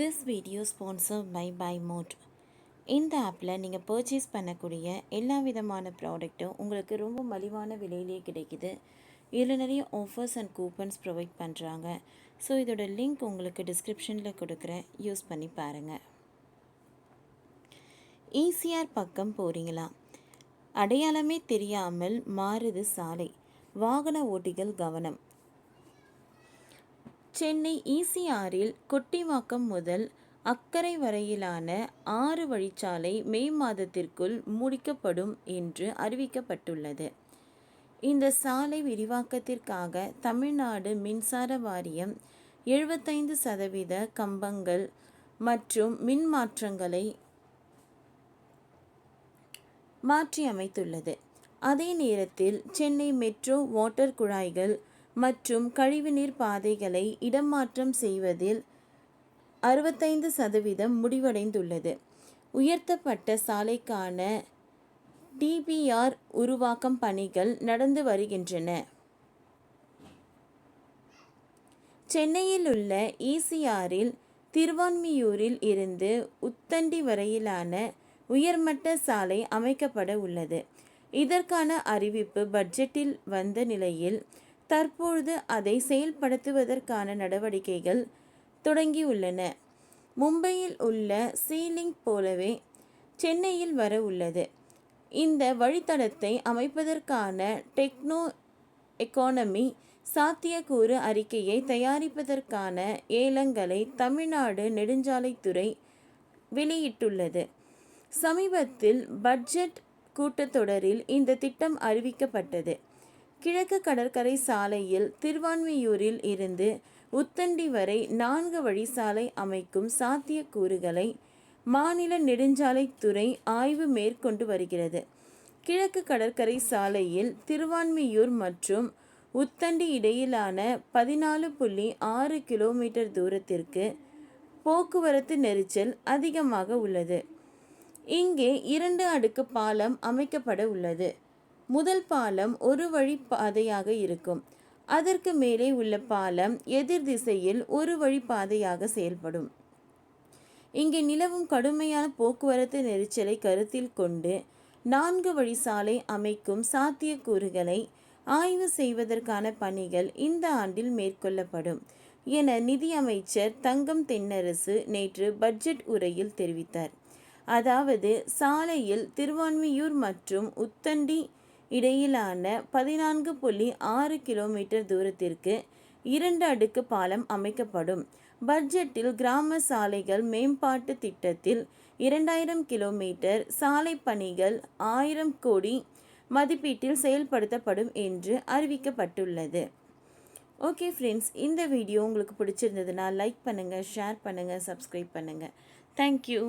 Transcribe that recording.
This video sponsored by Mode. இந்த ஆப்பில் நீங்கள் பர்ச்சேஸ் பண்ணக்கூடிய எல்லா விதமான ப்ராடக்ட்டும் உங்களுக்கு ரொம்ப மலிவான விலையிலே கிடைக்குது. இதில் நிறைய ஆஃபர்ஸ் அண்ட் கூப்பன்ஸ் ப்ரொவைட் பண்ணுறாங்க. ஸோ இதோட லிங்க் உங்களுக்கு டிஸ்கிரிப்ஷனில் கொடுக்குறேன், யூஸ் பண்ணி பாருங்கள். ஈசிஆர் பக்கம் போகிறீங்களா? அடையாளமே தெரியாமல் மாறுது சாலை, வாகன ஓட்டிகள் கவனம். சென்னை ஈசிஆரில் கொட்டிவாக்கம் முதல் அக்கரை வரையிலான 6 வழிச்சாலை மே மாதத்திற்குள் முடிக்கப்படும் என்று அறிவிக்கப்பட்டுள்ளது. இந்த சாலை விரிவாக்கத்திற்காக தமிழ்நாடு மின்சார வாரியம் 75% கம்பங்கள் மற்றும் மின் மாற்றங்களை மாற்றி அமைத்துள்ளது. அதே நேரத்தில் சென்னை மெட்ரோ வாட்டர் குழாய்கள் மற்றும் கழிவுநீர் பாதைகளை இடமாற்றம் செய்வதில் 65% முடிவடைந்துள்ளது. உயர்த்தப்பட்ட சாலைக்கான டிபிஆர் உருவாக்கம் பணிகள் நடந்து வருகின்றன. சென்னையில் உள்ள ஈசிஆரில் திருவான்மியூரில் இருந்து உத்தண்டி வரையிலான உயர்மட்ட சாலை அமைக்கப்பட உள்ளது. இதற்கான அறிவிப்பு பட்ஜெட்டில் வந்த நிலையில் தற்பொழுது அதை செயல்படுத்துவதற்கான நடவடிக்கைகள் தொடங்கியுள்ளன. மும்பையில் உள்ள சீலிங் போலவே சென்னையில் வர உள்ளது. இந்த வழித்தடத்தை அமைப்பதற்கான டெக்னோ எக்கானமி சாத்தியக்கூறு அறிக்கையை தயாரிப்பதற்கான ஏலங்களை தமிழ்நாடு நெடுஞ்சாலைத்துறை வெளியிட்டுள்ளது. சமீபத்தில் பட்ஜெட் கூட்டத்தொடரில் இந்த திட்டம் அறிவிக்கப்பட்டது. கிழக்கு கடற்கரை சாலையில் திருவான்மியூரில் இருந்து உத்தண்டி வரை 4 வழிச்சாலை அமைக்கும் சாத்தியக்கூறுகளை மாநில நெடுஞ்சாலைத்துறை ஆய்வு மேற்கொண்டு வருகிறது. கிழக்கு கடற்கரை சாலையில் திருவான்மியூர் மற்றும் உத்தண்டி இடையிலான 14.6 கிலோமீட்டர் தூரத்திற்கு போக்குவரத்து நெரிசல் அதிகமாக உள்ளது. இங்கே 2 அடுக்கு பாலம் அமைக்கப்பட உள்ளது. முதல் பாலம் ஒரு வழி பாதையாக இருக்கும். அதற்கு மேலே உள்ள பாலம் எதிர் திசையில் ஒரு வழி பாதையாக செயல்படும். இங்கே நிலவும் கடுமையான போக்குவரத்து நெரிசலை கருத்தில் கொண்டு 4 வழி சாலை அமைக்கும் சாத்தியக்கூறுகளை ஆய்வு செய்வதற்கான பணிகள் இந்த ஆண்டில் மேற்கொள்ளப்படும் என நிதியமைச்சர் தங்கம் தென்னரசு நேற்று பட்ஜெட் உரையில் தெரிவித்தார். அதாவது சாலையில் திருவான்மியூர் மற்றும் உத்தண்டி இடையிலான 14.6 கிலோமீட்டர் தூரத்திற்கு 2 அடுக்கு பாலம் அமைக்கப்படும். பட்ஜெட்டில் கிராம சாலைகள் மேம்பாட்டு திட்டத்தில் 2000 கிலோமீட்டர் சாலை பணிகள் 1000 கோடி மதிப்பீட்டில் செயல்படுத்தப்படும் என்று அறிவிக்கப்பட்டுள்ளது. ஓகே ஃப்ரெண்ட்ஸ், இந்த வீடியோ உங்களுக்கு பிடிச்சிருந்ததுன்னா லைக் பண்ணுங்கள், ஷேர் பண்ணுங்கள், சப்ஸ்கிரைப் பண்ணுங்கள். தேங்க்யூ.